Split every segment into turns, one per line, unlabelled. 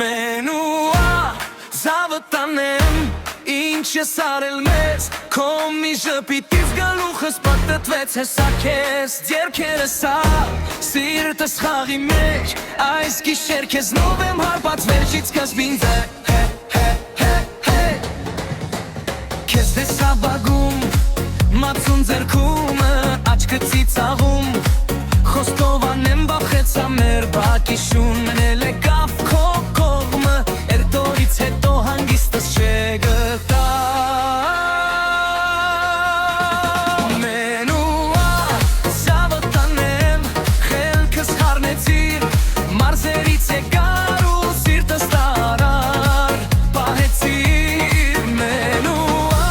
Menua zavătanem Ինչ ես արել մեզ Քո մի ժպիտից գլուխս պատտվեց հեսա քեզ Ձեռքերս սիրտս խաղի մեջ Այս գիշեր քեզնով եմ հարբած վերջից կզբին Քեզ տեսա բագում Մացուն ձերքումը Աչքը ծիծաղում Խոստով անեմ բախեցա մեր բակիշուն Մնել է կավ քո կողմը Երդորից հետո հանգիստս չգտա Menua zavătanem Խելքս խառնեցիր Մարզերից եկար ու սիրտս տարար Պահեցիր Menua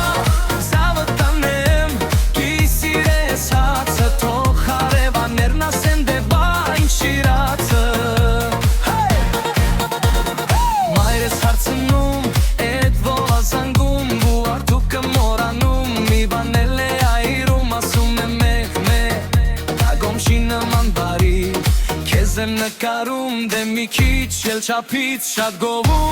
zavătanem Կիսիրես հացը Թող հարևաններն ասեն դե բա ինչ շիրացը Մայրս հարցնում Էդ ոլազանգում Ու արդուկը մորանում Մի բանել է այրում Ասում է մեկ Ագոմշի նման բարի Քեզ եմ նկարում Դե մի քիչ էլ չափից շատ գովում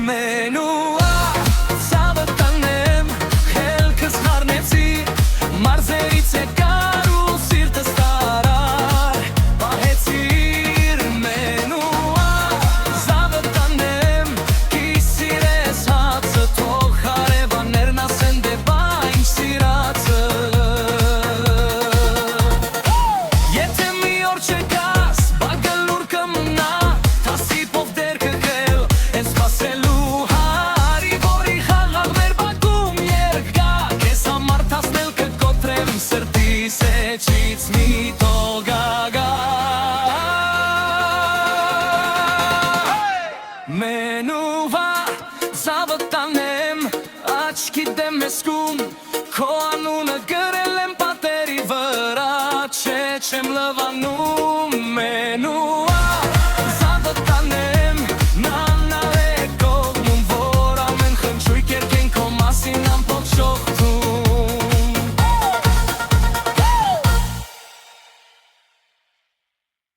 Menua zavătanem Խելքս խառնեցիր Մարզերից եկար ու սիրտս տարար Պահեցիր Menua zavătanem Կիսիրես հացը Թող հարևաններն ասեն դե բա ինչ սիրացը Եթե մի օր չգաս Բագլուր կմնա Թասիպով դեր կգել Են սպասելու հարի Որի խաղաղ մեր բակում երգա Կեզ համար թասնել կկոտրեմ Սրտիս էջից մի տոգագա Menua zavătanem Աչքի դեմ ես կում Քո անունը գրել եմ պատերի վրա Չէ չեմ լվանում Menua